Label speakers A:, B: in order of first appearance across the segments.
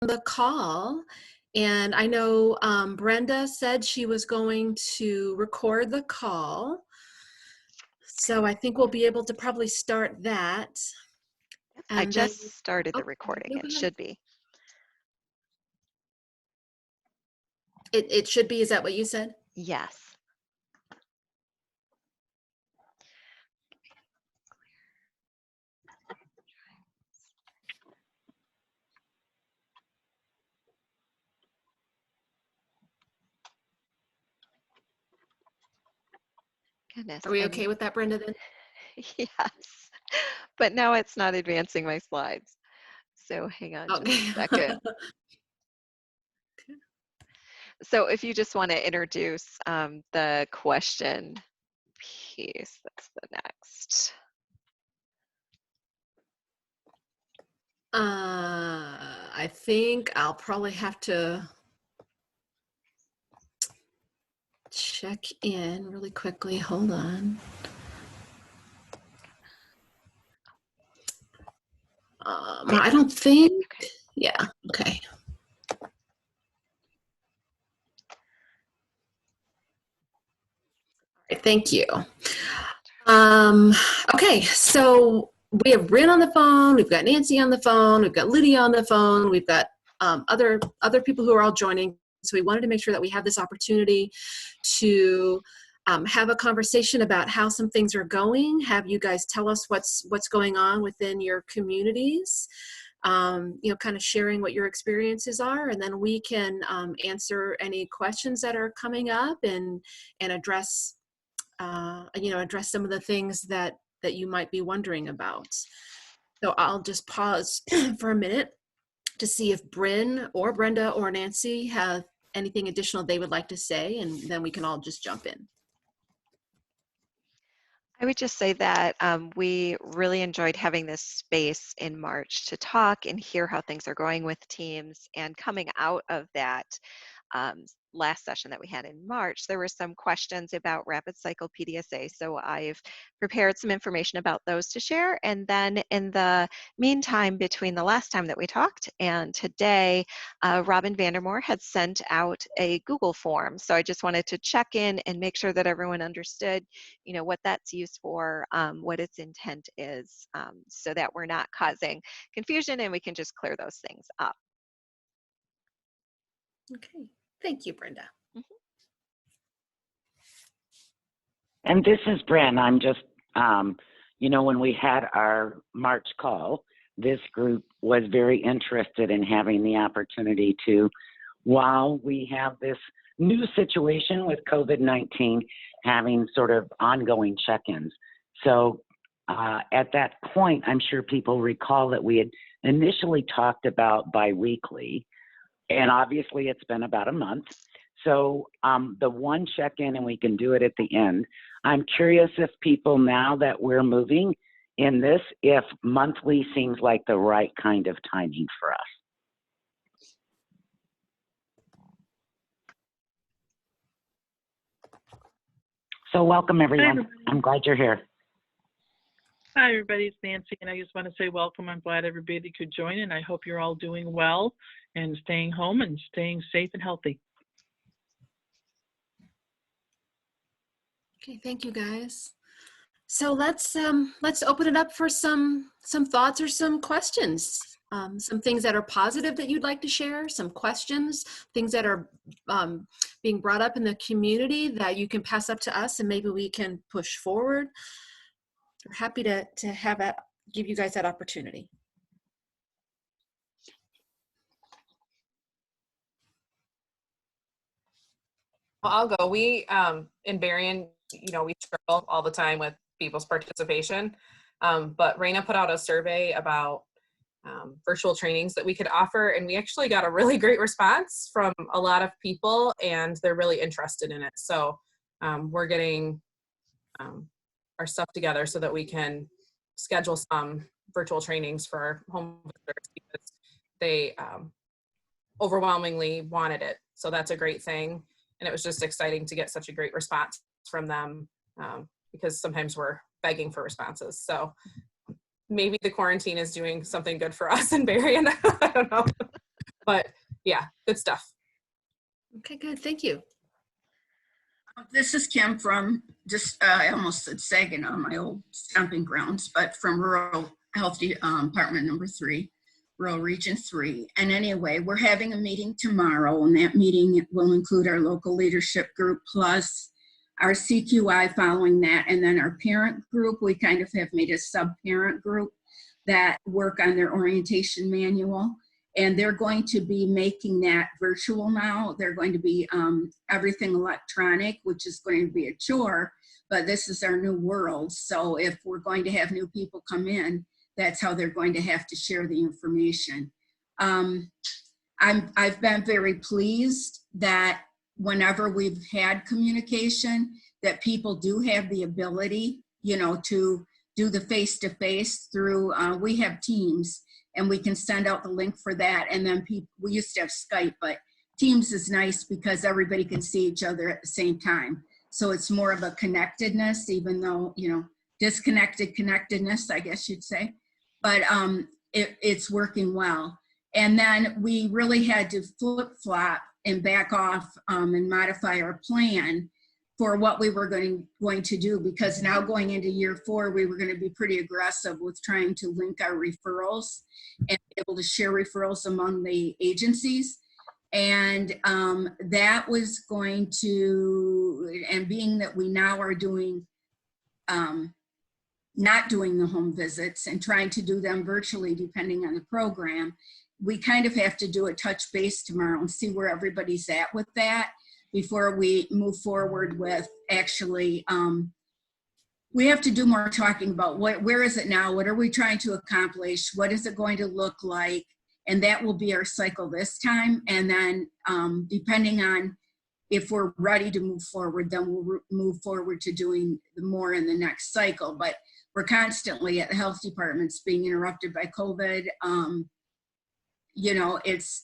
A: the call. And I know Brenda said she was going to record the call. So I think we'll be able to probably start that.
B: I
A: And then,
B: just started the recording.
A: no, go
B: It
A: ahead.
B: should be.
A: It should be, is that what you said?
B: Yes. Goodness.
A: Are we okay with that, Brenda, then?
B: Yes. But now it's not advancing my slides. So hang on just
A: Okay.
B: a second. So if you just want to introduce the question piece, that's the next.
A: I think I'll probably have to check in really quickly. Hold on. I don't think,
B: Okay.
A: yeah, okay. All right, thank you. Okay, so we have Bryn on the phone, we've got Nancy on the phone, we've got Lydia on the phone, we've got other people who are all joining. So we wanted to make sure that we have this opportunity to have a conversation about how some things are going, have you guys tell us what's going on within your communities, you know, kind of sharing what your experiences are, and then we can answer any questions that are coming up and address you know, address some of the things that you might be wondering about. So I'll just pause for a minute to see if Bryn or Brenda or Nancy have anything additional they would like to say, and then we can all just jump in.
B: I would just say that we really enjoyed having this space in March to talk and hear how things are going with teams. And coming out of that last session that we had in March, there were some questions about rapid cycle PDSA. So I've prepared some information about those to share. And then in the meantime, between the last time that we talked and today, Robin Vandermoor had sent out a Google form. So I just wanted to check in and make sure that everyone understood, you know, what that's used for, what its intent is, so that we're not causing confusion and we can just clear those things up.
A: Okay, thank you, Brenda.
B: Mm-hmm.
C: And this is Bryn. I'm just, you know, when we had our March call, this group was very interested in having the opportunity to, while we have this new situation with COVID-19, having sort of ongoing check-ins. So at that point, I'm sure people recall that we had initially talked about biweekly, and obviously it's been about a month. So the one check-in, and we can do it at the end. I'm curious if people, now that we're moving in this, if monthly seems like the right kind of timing for us. So welcome, everyone. I'm glad you're here.
D: Hi, everybody. It's Nancy, and I just want to say welcome. I'm glad everybody could join, and I hope you're all doing well and staying home and staying safe and healthy.
A: Okay, thank you, guys. So let's open it up for some thoughts or some questions. Some things that are positive that you'd like to share, some questions, things that are being brought up in the community that you can pass up to us, and maybe we can push forward. We're happy to have that, give you guys that opportunity.
E: Well, I'll go. We in Berrien, you know, we struggle all the time with people's participation, but Raina put out a survey about virtual trainings that we could offer, and we actually got a really great response from a lot of people, and they're really interested in it. So we're getting our stuff together so that we can schedule some virtual trainings for our home visitors, because they overwhelmingly wanted it. So that's a great thing. And it was just exciting to get such a great response from them, because sometimes we're begging for responses. So maybe the quarantine is doing something good for us in Berrien. I don't know. But yeah, good stuff.
A: Okay, good. Thank you.
F: This is Kim from I almost said Saginaw, my old stomping grounds, but from Rural Health Department number 3, Rural Region 3. And anyway, we're having a meeting tomorrow, and that meeting will include our local leadership group plus our CQI following that, and then our parent group. We kind of have made a sub-parent group that work on their orientation manual. And they're going to be making that virtual now. They're going to be everything electronic, which is going to be a chore, but this is our new world. So if we're going to have new people come in, that's how they're going to have to share the information. I've been very pleased that whenever we've had communication, that people do have the ability, you know, to do the face-to-face through, we have Teams, and we can send out the link for that. And then we used to have Skype, but Teams is nice because everybody can see each other at the same time. So it's more of a connectedness, even though, you know, disconnected connectedness, I guess you'd say. But it's working well. And then we really had to flip-flop and back off and modify our plan for what we were going to do, because now going into year 4, we were going to be pretty aggressive with trying to link our referrals and be able to share referrals among the agencies. And that was going to, and being that we now are doing, not doing the home visits and trying to do them virtually depending on the program, we kind of have to do a touch base tomorrow and see where everybody's at with that before we move forward with actually, we have to do more talking about where is it now? What are we trying to accomplish? What is it going to look like? And that will be our cycle this time. And then depending on if we're ready to move forward, then we'll move forward to doing more in the next cycle. But we're constantly at the health departments being interrupted by COVID. You know,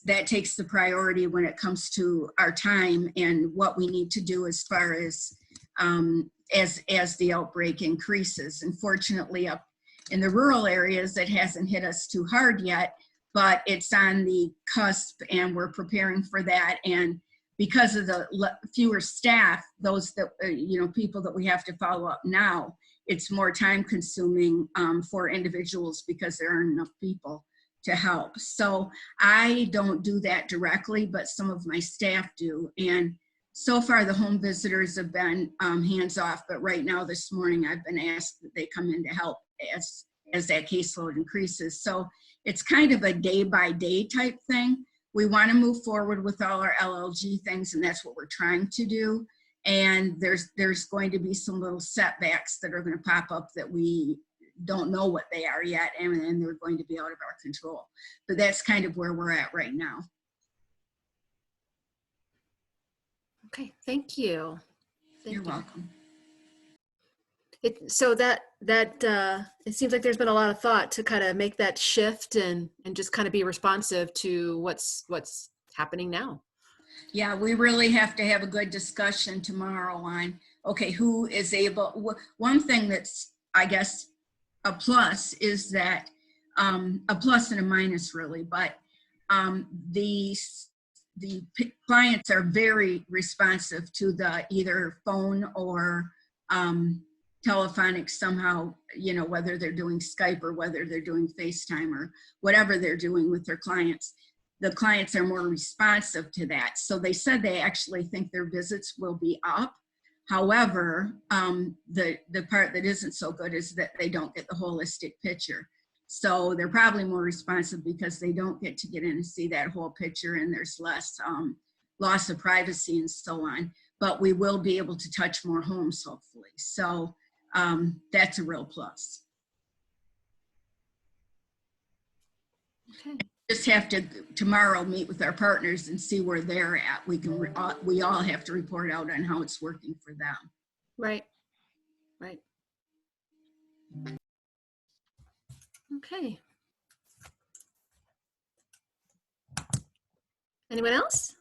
F: that takes the priority when it comes to our time and what we need to do as far as the outbreak increases. Unfortunately, up in the rural areas, it hasn't hit us too hard yet, but it's on the cusp, and we're preparing for that. And because of the fewer staff, those that you know, people that we have to follow up now, it's more time consuming for individuals because there aren't enough people to help. So I don't do that directly, but some of my staff do. And so far the home visitors have been hands off, but right now this morning I've been asked that they come in to help as that caseload increases. So it's kind of a day by day type thing. We want to move forward with all our LLG things, and that's what we're trying to do. And there's going to be some little setbacks that are going to pop up that we don't know what they are yet, and they're going to be out of our control. But that's kind of where we're at right now.
A: Okay, thank you.
F: You're welcome.
A: So that it seems like there's been a lot of thought to kind of make that shift and just kind of be responsive to what's happening now.
F: Yeah, we really have to have a good discussion tomorrow on, okay, who is able. One thing that's, I guess, a plus is that, a plus and a minus really, but the clients are very responsive to the either phone or telephonic somehow, you know, whether they're doing Skype or whether they're doing FaceTime or whatever they're doing with their clients. The clients are more responsive to that. So they said they actually think their visits will be up. However, the part that isn't so good is that they don't get the holistic picture. So they're probably more responsive because they don't get to get in and see that whole picture, and there's less loss of privacy and so on. But we will be able to touch more homes, hopefully. So that's a real plus.
A: Okay.
F: Just have to tomorrow meet with our partners and see where they're at. We all have to report out on how it's working for them.
A: Right. Right. Okay. Anyone else?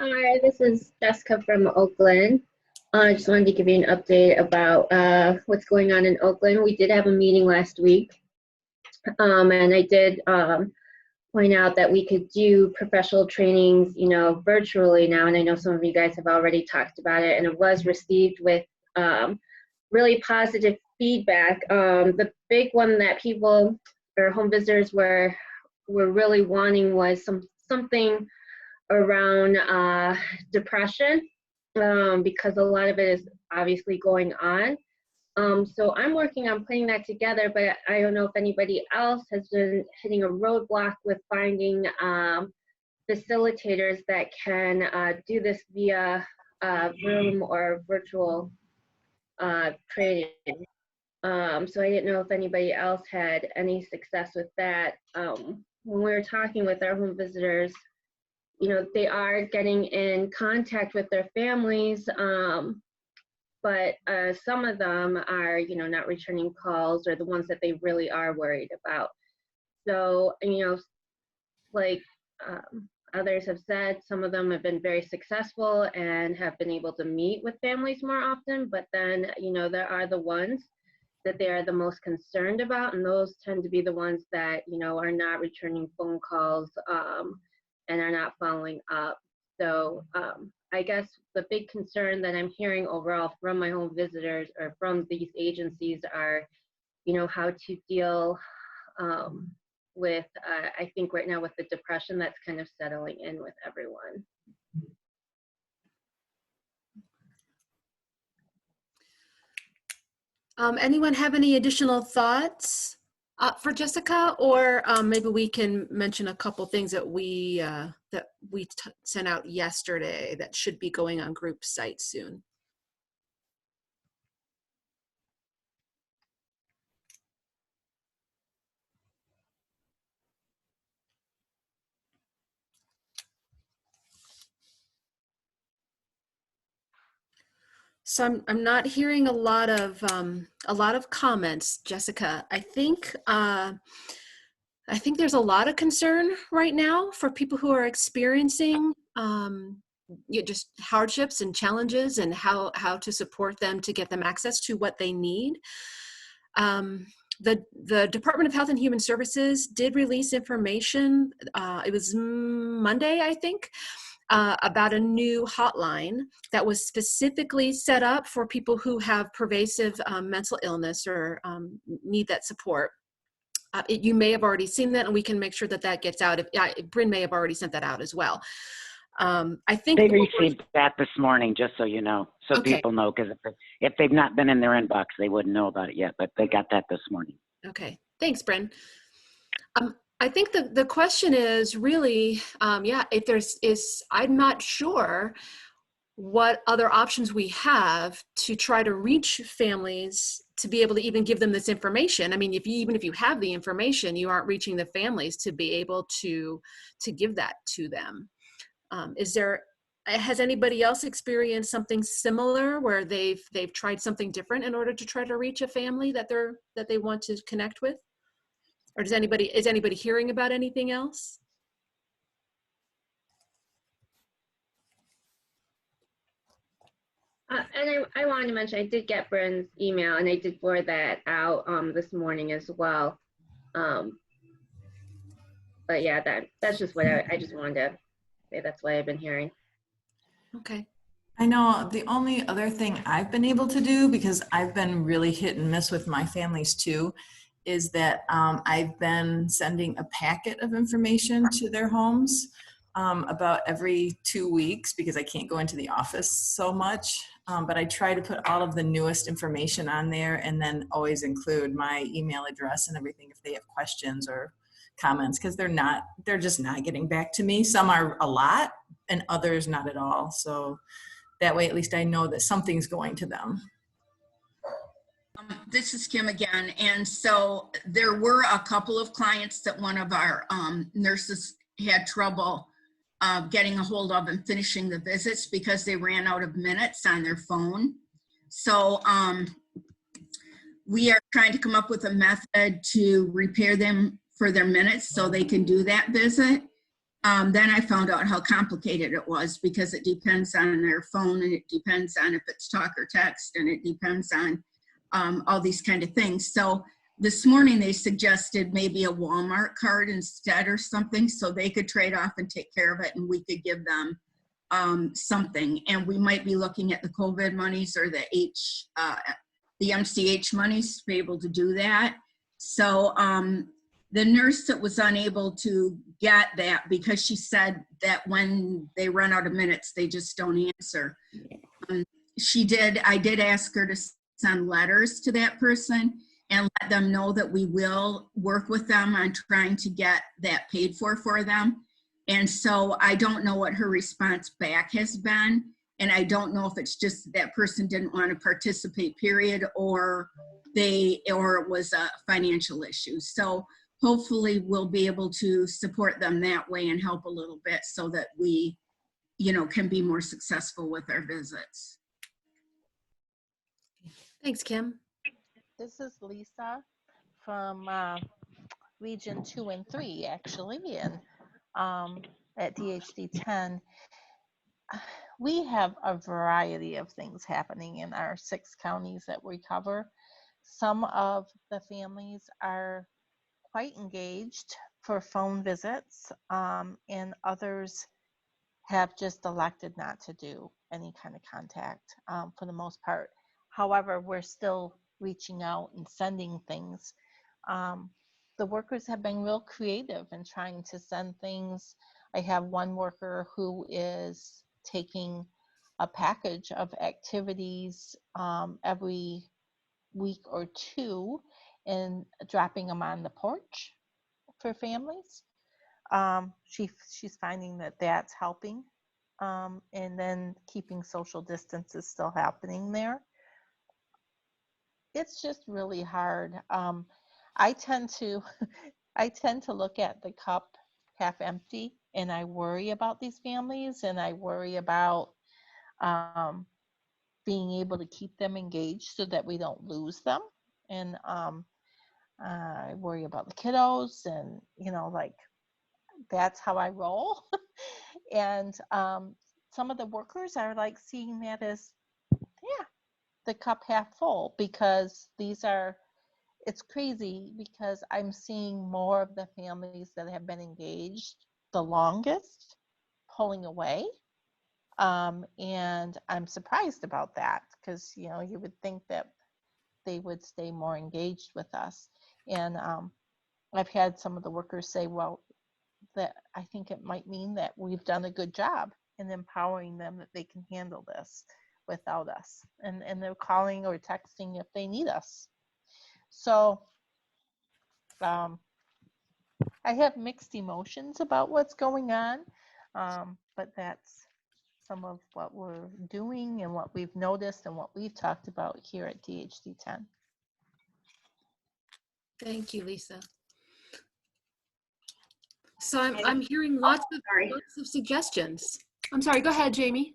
G: Hi, this is Jessica from Oakland. I just wanted to give you an update about what's going on in Oakland. We did have a meeting last week, and I did point out that we could do professional trainings, virtually now, and I know some of you guys have already talked about it, and it was received with really positive feedback. The big one that people or home visitors were really wanting was something around depression, because a lot of it is obviously going on. So I'm working on putting that together, but I don't know if anybody else has been hitting a roadblock with finding facilitators that can do this via Zoom or virtual training. So I didn't know if anybody else had any success with that. When we were talking with our home visitors, they are getting in contact with their families, but some of them are, not returning calls, or the ones that they really are worried about. So, like others have said, some of them have been very successful and have been able to meet with families more often, but then, there are the ones that they are the most concerned about, and those tend to be the ones that, are not returning phone calls and are not following up. So I guess the big concern that I'm hearing overall from my home visitors or from these agencies are, how to deal with, I think right now with the depression that's kind of settling in with everyone.
A: Anyone have any additional thoughts for Jessica, or maybe we can mention a couple things that we sent out yesterday that should be going on group sites soon. So I'm not hearing a lot of comments, Jessica. I think there's a lot of concern right now for people who are experiencing just hardships and challenges, and how to support them to get them access to what they need. The Department of Health and Human Services did release information. It was Monday, I think. About a new hotline that was specifically set up for people who have pervasive mental illness or need that support. You may have already seen that, and we can make sure that gets out. Bryn may have already sent that out as well. I think
C: they received that this morning, just so you know, so
A: okay.
C: People know, because if they've not been in their inbox, they wouldn't know about it yet, but they got that this morning.
A: Okay, thanks, Bryn. I think the question is really, if I'm not sure what other options we have to try to reach families to be able to even give them this information. I mean, even if you have the information, you aren't reaching the families to be able to give that to them. Has anybody else experienced something similar where they've tried something different in order to try to reach a family that they want to connect with? Or is anybody hearing about anything else?
G: And I wanted to mention, I did get Bryn's email, and I did forward that out this morning as well. But yeah, that's just what I just wanted to say. That's what I've been hearing.
A: Okay.
H: I know the only other thing I've been able to do, because I've been really hit and miss with my families too, is that I've been sending a packet of information to their homes about every 2 weeks, because I can't go into the office so much. But I try to put all of the newest information on there, and then always include my email address and everything if they have questions or comments, because they're just not getting back to me. Some are a lot and others not at all. So that way, at least I know that something's going to them.
F: This is Kim again. And so there were a couple of clients that one of our nurses had trouble getting a hold of and finishing the visits because they ran out of minutes on their phone. So we are trying to come up with a method to repair them for their minutes so they can do that visit. Then I found out how complicated it was because it depends on their phone and it depends on if it's talk or text and it depends on all these kind of things. So this morning they suggested maybe a Walmart card instead or something so they could trade off and take care of it and we could give them something. And we might be looking at the COVID monies or the MCH monies to be able to do that. So the nurse that was unable to get that because she said that when they run out of minutes, they just don't answer. I did ask her to send letters to that person and let them know that we will work with them on trying to get that paid for them. And so I don't know what her response back has been. And I don't know if it's just that person didn't want to participate, period, or it was a financial issue. So hopefully we'll be able to support them that way and help a little bit so that we, can be more successful with our visits.
A: Thanks, Kim.
I: This is Lisa from Region 2 and 3, actually, and at DHD 10. We have a variety of things happening in our 6 counties that we cover. Some of the families are quite engaged for phone visits, and others have just elected not to do any kind of contact for the most part. However, we're still reaching out and sending things. The workers have been real creative in trying to send things. I have one worker who is taking a package of activities every week or 2 and dropping them on the porch for families. She's finding that that's helping. And then keeping social distance is still happening there. It's just really hard. I tend to look at the cup half empty, and I worry about these families, and I worry about being able to keep them engaged so that we don't lose them. And I worry about the kiddos, and that's how I roll. And some of the workers are like seeing that as, the cup half full, because it's crazy because I'm seeing more of the families that have been engaged the longest pulling away. And I'm surprised about that because, you would think that they would stay more engaged with us. And I've had some of the workers say, well, that I think it might mean that we've done a good job in empowering them that they can handle this without us. And they're calling or texting if they need us. So I have mixed emotions about what's going on, but that's some of what we're doing and what we've noticed and what we've talked about here at DHD 10.
A: Thank you, Lisa. So I'm hearing lots of suggestions. I'm sorry, go ahead, Jamie.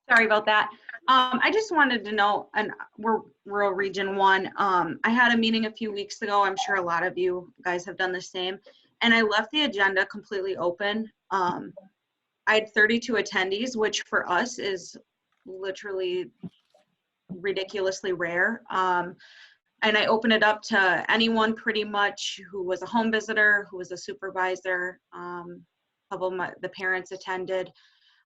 J: Sorry about that. I just wanted to know, and we're rural region 1. I had a meeting a few weeks ago. I'm sure a lot of you guys have done the same. And I left the agenda completely open. I had 32 attendees, which for us is literally ridiculously rare. And I opened it up to anyone pretty much who was a home visitor, who was a supervisor. A couple of the parents attended.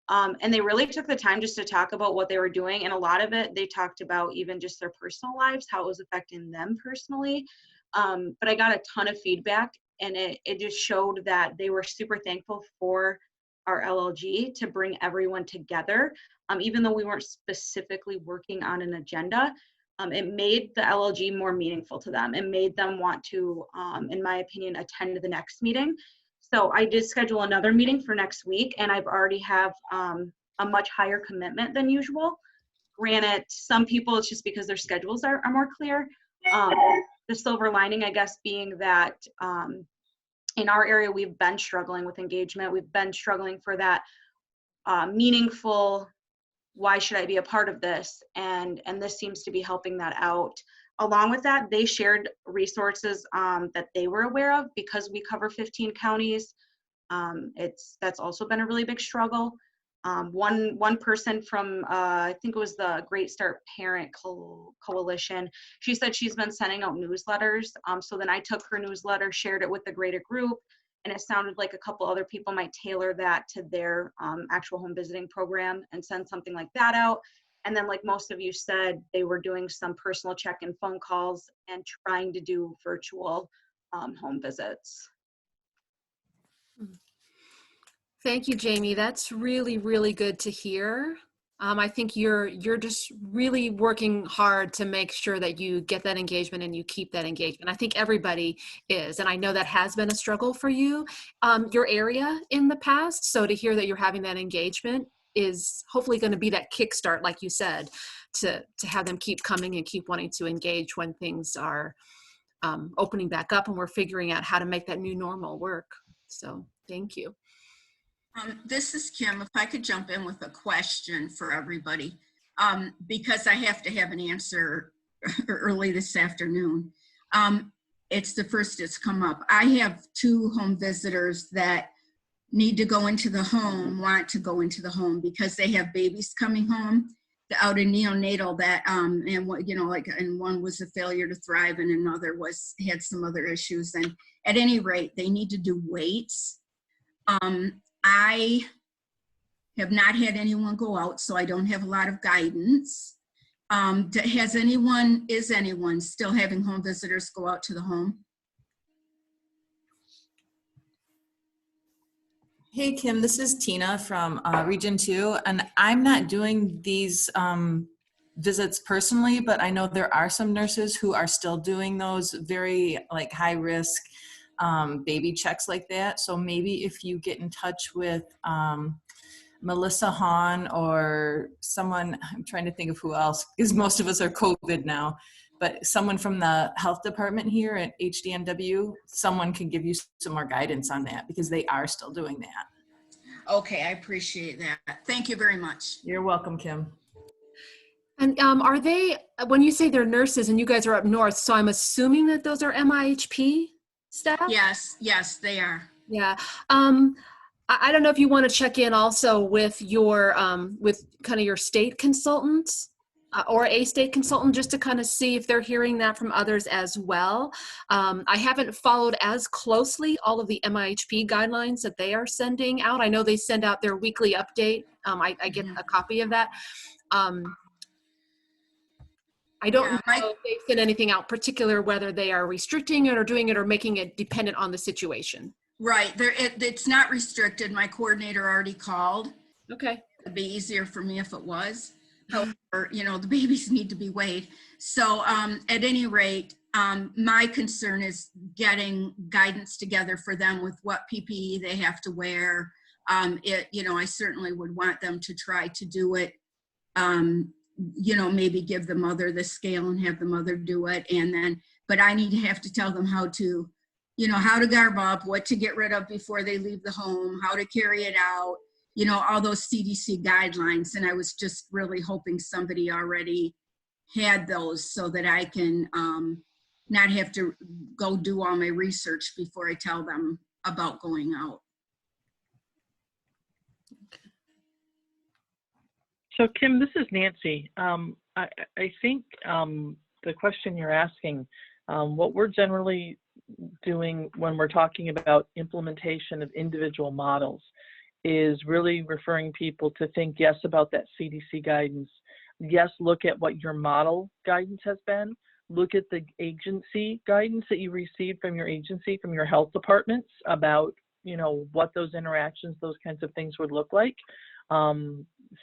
J: And they really took the time just to talk about what they were doing. And a lot of it, they talked about even just their personal lives, how it was affecting them personally. But I got a ton of feedback, and it just showed that they were super thankful for our LLG to bring everyone together. Even though we weren't specifically working on an agenda, it made the LLG more meaningful to them. It made them want to, in my opinion, attend the next meeting. So I did schedule another meeting for next week, and I've already have a much higher commitment than usual. Granted, some people, it's just because their schedules are more clear. The silver lining, I guess, being that in our area, we've been struggling with engagement. We've been struggling for that meaningful, why should I be a part of this? And this seems to be helping that out. Along with that, they shared resources that they were aware of because we cover 15 counties. That's also been a really big struggle. One person from I think it was the Great Start Parent Coalition, she said she's been sending out newsletters. So then I took her newsletter, shared it with the greater group, and it sounded like a couple other people might tailor that to their actual home visiting program and send something like that out. And then, like most of you said, they were doing some personal check-in phone calls and trying to do virtual home visits.
A: Thank you, Jamie. That's really, really good to hear. I think you're just really working hard to make sure that you get that engagement and you keep that engagement. I think everybody is, and I know that has been a struggle for you, your area in the past. So to hear that you're having that engagement is hopefully going to be that kickstart, like you said, to have them keep coming and keep wanting to engage when things are opening back up and we're figuring out how to make that new normal work. So thank you.
F: This is Kim. If I could jump in with a question for everybody, because I have to have an answer early this afternoon. It's the first it's come up. I have 2 home visitors that need to go into the home, want to go into the home because they have babies coming home out in neonatal that, and what, you know, like, and one was a failure to thrive and another had some other issues. And at any rate, they need to do weights. I have not had anyone go out, so I don't have a lot of guidance. Is anyone still having home visitors go out to the home?
H: Hey, Kim, this is Tina from Region 2, and I'm not doing these visits personally, but I know there are some nurses who are still doing those very like high risk baby checks like that. So maybe if you get in touch with Melissa Hahn or someone, I'm trying to think of who else, because most of us are COVID now, but someone from the health department here at HDNW, someone can give you some more guidance on that because they are still doing that.
F: Okay, I appreciate that. Thank you very much.
H: You're welcome, Kim.
A: And are they, when you say they're nurses and you guys are up north, so I'm assuming that those are MIHP staff?
F: Yes, they are.
A: Yeah. I don't know if you want to check in also with your, with kind of your state consultants or a state consultant, just to kind of see if they're hearing that from others as well. I haven't followed as closely all of the MIHP guidelines that they are sending out. I know they send out their weekly update. I get a copy of that. I don't know if they've sent anything out particular, whether they are restricting it or doing it or making it dependent on the situation.
F: Right, it's not restricted. My coordinator already called.
A: Okay.
F: It'd be easier for me if it was. However, you know, the babies need to be weighed. So at any rate, my concern is getting guidance together for them with what PPE they have to wear. You know, I certainly would want them to try to do it. You know, maybe give the mother the scale and have the mother do it. And then, but I have to tell them how to, you know, how to garb up, what to get rid of before they leave the home, how to carry it out, you know, all those CDC guidelines. And I was just really hoping somebody already had those so that I can not have to go do all my research before I tell them about going out.
D: So Kim, this is Nancy. I think the question you're asking, what we're generally doing when we're talking about implementation of individual models is really referring people to think, yes, about that CDC guidance. Yes, look at what your model guidance has been. Look at the agency guidance that you received from your agency, from your health departments about, you know, what those interactions, those kinds of things would look like.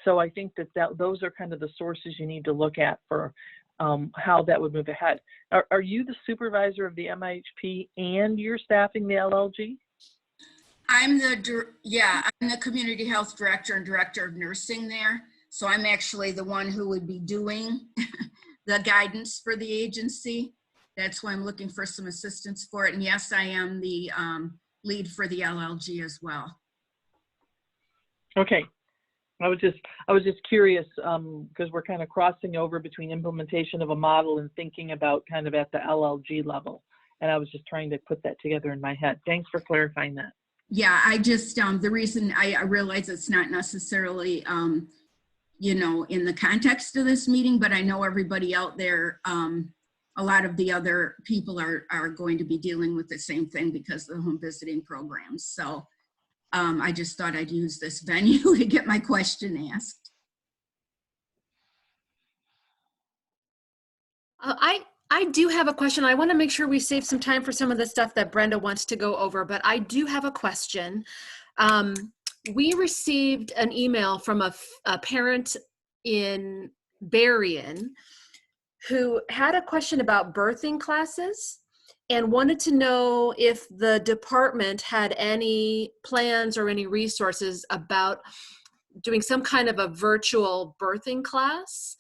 D: So I think that those are kind of the sources you need to look at for how that would move ahead. Are you the supervisor of the MIHP and you're staffing the LLG?
F: I'm the community health director and director of nursing there. So I'm actually the one who would be doing the guidance for the agency. That's why I'm looking for some assistance for it. And yes, I am the lead for the LLG as well.
D: Okay. I was just curious because we're kind of crossing over between implementation of a model and thinking about kind of at the LLG level. And I was just trying to put that together in my head. Thanks for clarifying that.
F: Yeah, I just, the reason I realize it's not necessarily, you know, in the context of this meeting, but I know everybody out there, a lot of the other people are going to be dealing with the same thing because of the home visiting programs. So I just thought I'd use this venue to get my question asked.
A: I do have a question. I want to make sure we save some time for some of the stuff that Brenda wants to go over, but I do have a question. We received an email from a parent in Berrien who had a question about birthing classes and wanted to know if the department had any plans or any resources about doing some kind of a virtual birthing class.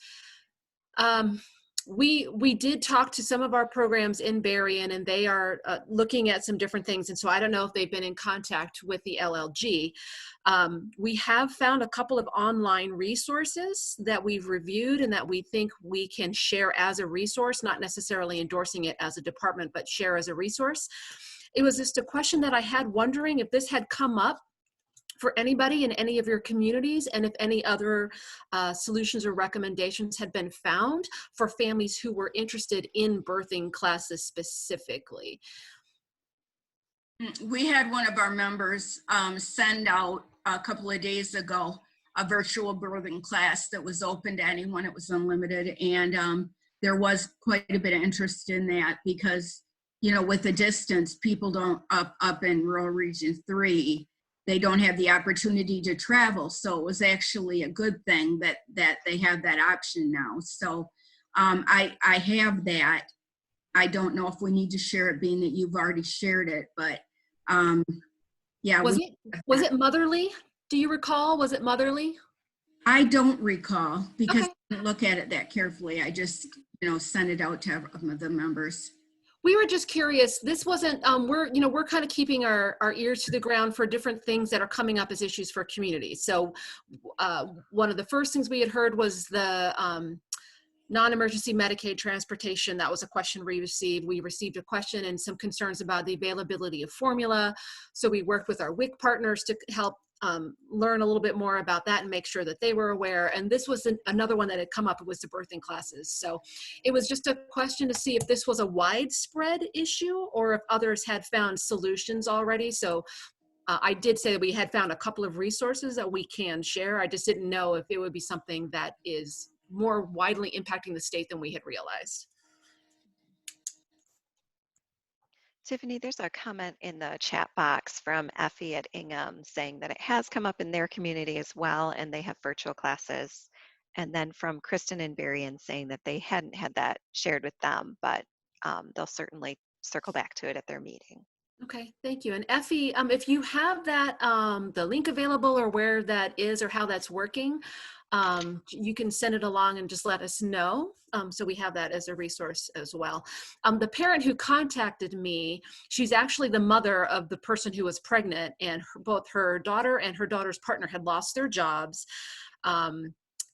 A: We did talk to some of our programs in Berrien, and they are looking at some different things. And so I don't know if they've been in contact with the LLG. We have found a couple of online resources that we've reviewed and that we think we can share as a resource, not necessarily endorsing it as a department, but share as a resource. It was just a question that I had, wondering if this had come up for anybody in any of your communities, and if any other solutions or recommendations had been found for families who were interested in birthing classes specifically.
F: We had one of our members send out a couple of days ago a virtual birthing class that was open to anyone. It was unlimited, and there was quite a bit of interest in that because, you know, with the distance, people don't up in rural region 3, they don't have the opportunity to travel. So it was actually a good thing that they have that option now. So I have that. I don't know if we need to share it, being that you've already shared it, but yeah.
A: Was it Motherly? Do you recall? Was it Motherly?
F: I don't recall because
A: Okay.
F: I didn't look at it that carefully. I just, you know, sent it out to the members.
A: We were just curious. This wasn't, we're kind of keeping our ears to the ground for different things that are coming up as issues for communities. So one of the first things we had heard was the non-emergency Medicaid transportation. That was a question we received. We received a question and some concerns about the availability of formula. So we worked with our WIC partners to help learn a little bit more about that and make sure that they were aware. And this was another one that had come up. It was the birthing classes. So it was just a question to see if this was a widespread issue or if others had found solutions already. So I did say that we had found a couple of resources that we can share. I just didn't know if it would be something that is more widely impacting the state than we had realized.
B: Tiffany, there's a comment in the chat box from Effie at Ingham saying that it has come up in their community as well, and they have virtual classes. And then from Kristen and Berrien saying that they hadn't had that shared with them, but they'll certainly circle back to it at their meeting.
A: Okay, thank you. And Effie, if you have that, the link available or where that is or how that's working, you can send it along and just let us know. So we have that as a resource as well. The parent who contacted me, she's actually the mother of the person who was pregnant, and both her daughter and her daughter's partner had lost their jobs.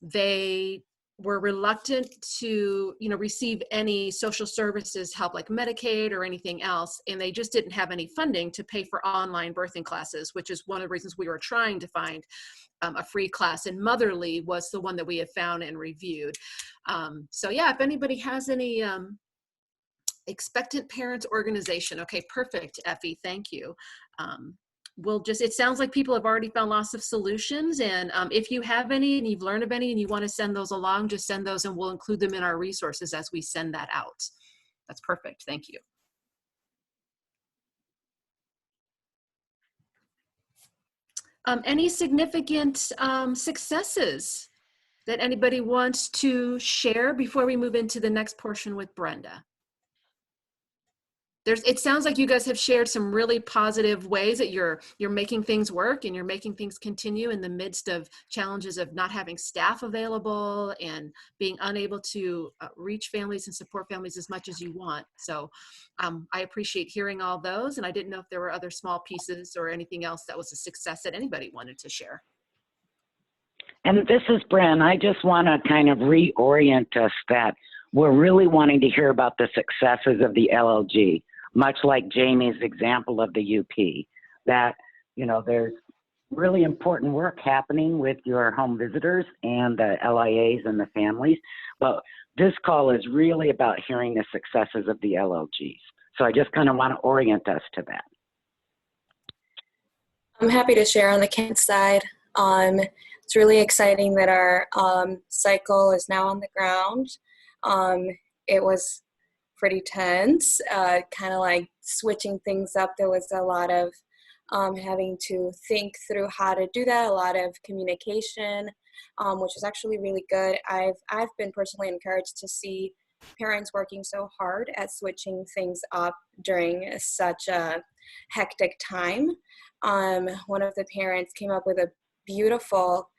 A: They were reluctant to, receive any social services help like Medicaid or anything else. And they just didn't have any funding to pay for online birthing classes, which is one of the reasons we were trying to find a free class. And Motherly was the one that we had found and reviewed. So yeah, if anybody has any expectant parents organization. Okay, perfect, Effie, thank you. It sounds like people have already found lots of solutions, and if you have any and you've learned of any and you want to send those along, just send those and we'll include them in our resources as we send that out. That's perfect, thank you. Any significant successes that anybody wants to share before we move into the next portion with Brenda? It sounds like you guys have shared some really positive ways that you're making things work and you're making things continue in the midst of challenges of not having staff available and being unable to reach families and support families as much as you want. So I appreciate hearing all those, and I didn't know if there were other small pieces or anything else that was a success that anybody wanted to share.
C: And this is Bren. I just want to kind of reorient us that we're really wanting to hear about the successes of the LLG. Much like Jamie's example of the UP, that you know, there's really important work happening with your home visitors and the LIAs and the families. But this call is really about hearing the successes of the LLGs. So I just kind of want to orient us to that.
K: I'm happy to share on the Kent side. It's really exciting that our cycle is now on the ground. It was pretty tense, kind of like switching things up. There was a lot of having to think through how to do that, a lot of communication, which is actually really good. I've been personally encouraged to see parents working so hard at switching things up during such a hectic time. One of the parents came up with a beautiful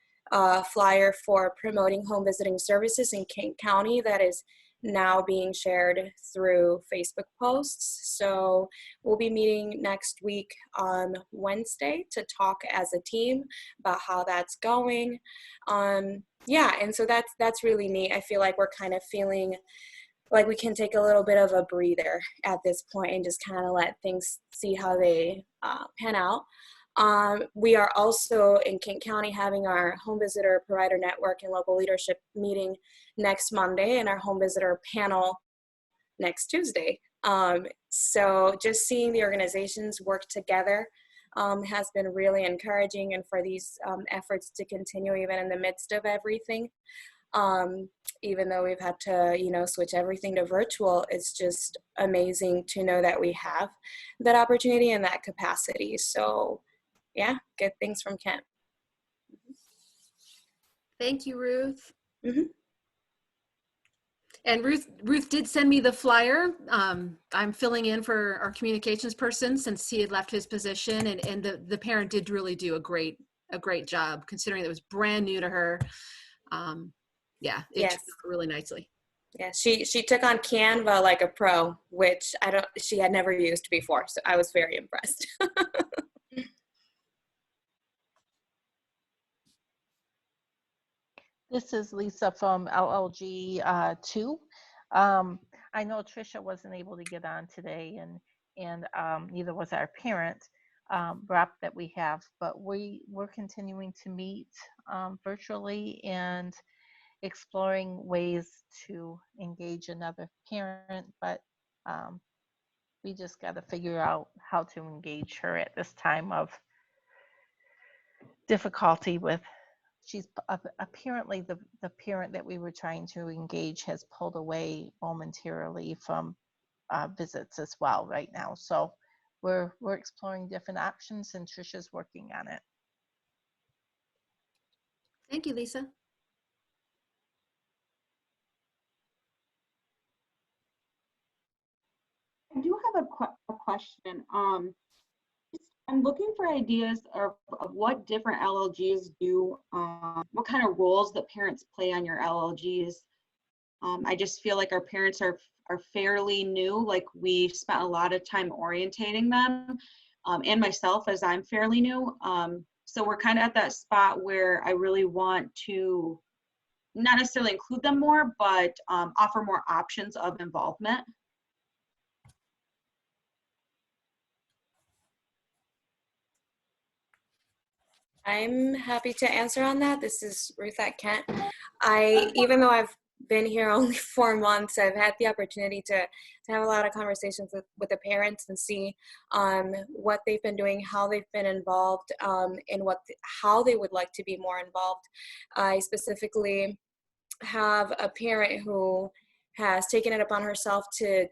K: flyer for promoting home visiting services in Kent County that is now being shared through Facebook posts. So we'll be meeting next week on Wednesday to talk as a team about how that's going. Yeah, and so that's really neat. I feel like we're kind of feeling like we can take a little bit of a breather at this point and just kind of let things see how they pan out. We are also in Kent County having our home visitor provider network and local leadership meeting next Monday and our home visitor panel next Tuesday. So just seeing the organizations work together has been really encouraging, and for these efforts to continue even in the midst of everything. Even though we've had to, you know, switch everything to virtual, it's just amazing to know that we have that opportunity and that capacity. So yeah, good things from Kent.
A: Thank you, Ruth.
K: Mm-hmm.
A: And Ruth did send me the flyer. I'm filling in for our communications person since he had left his position, and the parent did really do a great job considering it was brand new to her. Yeah, it turned out really nicely.
K: Yeah, she took on Canva like a pro, which she had never used before, so I was very impressed.
I: This is Lisa from LLG 2. I know Tricia wasn't able to get on today, and neither was our parent rep that we have, but we're continuing to meet virtually and exploring ways to engage another parent, but we just got to figure out how to engage her at this time of difficulty with. She's apparently the parent that we were trying to engage has pulled away momentarily from visits as well right now. So we're exploring different options, and Trisha's working on it.
A: Thank you, Lisa.
J: I do have a question. I'm looking for ideas of what different LLGs do, what kind of roles that parents play on your LLGs. I just feel like our parents are fairly new, like we spent a lot of time orientating them, and myself as I'm fairly new. So we're kind of at that spot where I really want to not necessarily include them more, but offer more options of involvement.
K: I'm happy to answer on that. This is Ruth at Kent. Even though I've been here only 4 months, I've had the opportunity to have a lot of conversations with the parents and see what they've been doing, how they've been involved, and how they would like to be more involved. I specifically have a parent who has taken it upon herself to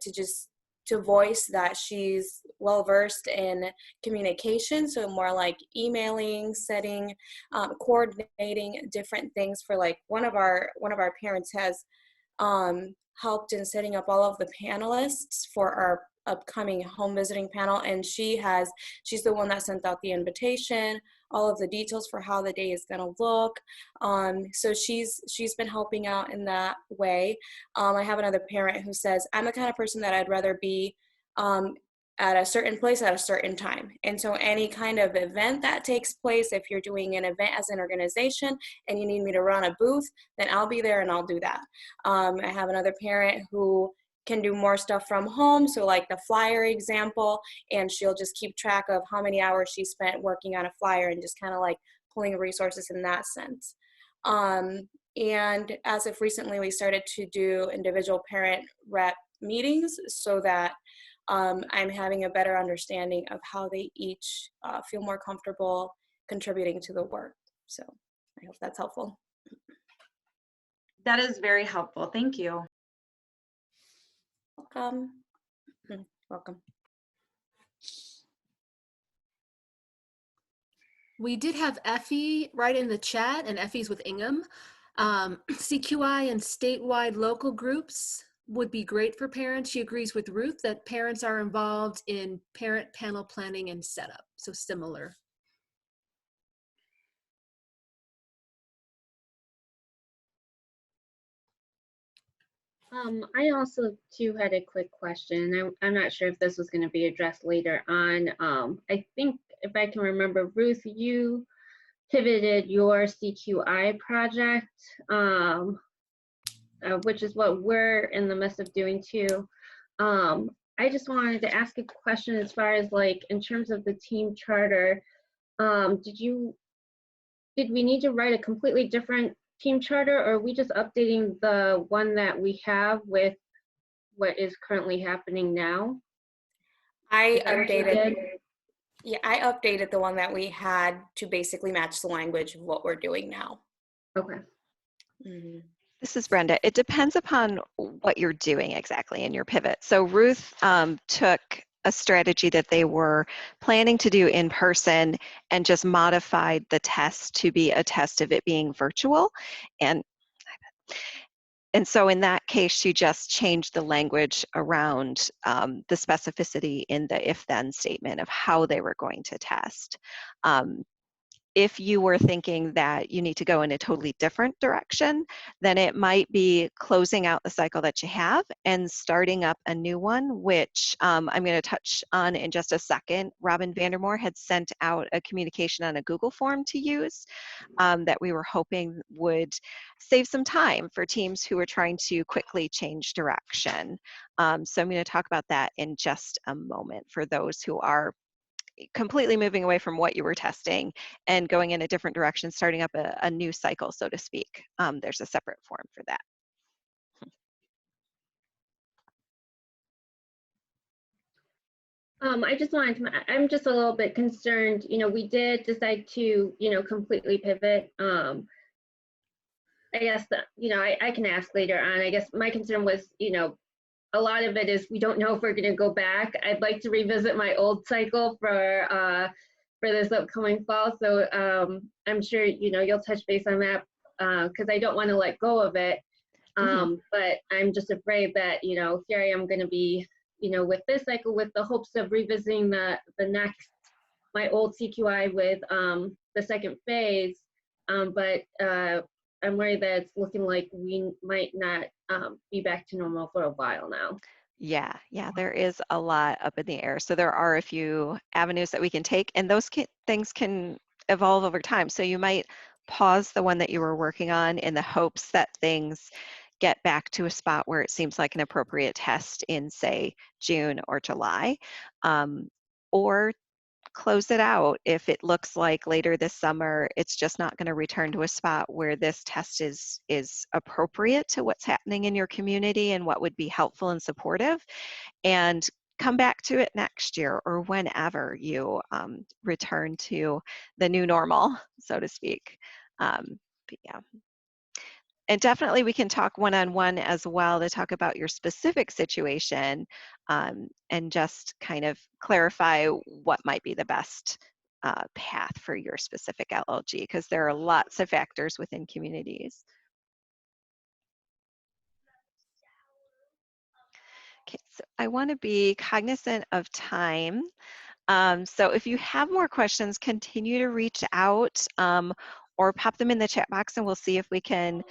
K: voice that she's well versed in communication, so more like emailing, setting, coordinating different things for, like, one of our parents has helped in setting up all of the panelists for our upcoming home visiting panel, and she's the one that sent out the invitation, all of the details for how the day is going to look. So she's been helping out in that way. I have another parent who says, I'm the kind of person that I'd rather be at a certain place at a certain time. And so any kind of event that takes place, if you're doing an event as an organization and you need me to run a booth, then I'll be there and I'll do that. I have another parent who can do more stuff from home. So like the flyer example, and she'll just keep track of how many hours she spent working on a flyer and just kind of like pulling resources in that sense. And as of recently, we started to do individual parent rep meetings so that I'm having a better understanding of how they each feel more comfortable contributing to the work. So I hope that's helpful.
J: That is very helpful. Thank you.
K: Welcome. Welcome.
A: We did have Effie right in the chat, and Effie's with Ingham. CQI and statewide local groups would be great for parents. She agrees with Ruth that parents are involved in parent panel planning and setup, so similar.
G: I also too had a quick question. I'm not sure if this was going to be addressed later on. I think if I can remember, Ruth, you pivoted your CQI project, which is what we're in the midst of doing too. I just wanted to ask a question as far as like in terms of the team charter. Did we need to write a completely different team charter, or are we just updating the one that we have with what is currently happening now?
K: I updated the one that we had to basically match the language of what we're doing now.
G: Okay.
K: Mm-hmm.
B: This is Brenda. It depends upon what you're doing exactly in your pivot. So Ruth took a strategy that they were planning to do in person and just modified the test to be a test of it being virtual. And so in that case, she just changed the language around the specificity in the if-then statement of how they were going to test. If you were thinking that you need to go in a totally different direction, then it might be closing out the cycle that you have and starting up a new one, which I'm going to touch on in just a second. Robin Vandermoor had sent out a communication on a Google form to use that we were hoping would save some time for teams who are trying to quickly change direction. So I'm going to talk about that in just a moment for those who are completely moving away from what you were testing and going in a different direction, starting up a new cycle, so to speak. There's a separate form for that.
G: I just wanted to, I'm just a little bit concerned, we did decide to, completely pivot. I guess that, I can ask later on. I guess my concern was, a lot of it is we don't know if we're going to go back. I'd like to revisit my old cycle for this upcoming fall. So I'm sure you'll touch base on that because I don't want to let go of it. But I'm just afraid that here I am going to be with this cycle with the hopes of revisiting my old CQI with the second phase. But I'm worried that it's looking like we might not be back to normal for a while now.
B: Yeah, there is a lot up in the air. So there are a few avenues that we can take, and those things can evolve over time. So you might pause the one that you were working on in the hopes that things get back to a spot where it seems like an appropriate test in, say, June or July, or close it out if it looks like later this summer it's just not going to return to a spot where this test is appropriate to what's happening in your community and what would be helpful and supportive, and come back to it next year or whenever you return to the new normal, so to speak. But yeah. And definitely we can talk one-on-one as well to talk about your specific situation and just kind of clarify what might be the best path for your specific LLG, because there are lots of factors within communities. Okay, so I want to be cognizant of time. So if you have more questions, continue to reach out or pop them in the chat box and we'll see if we can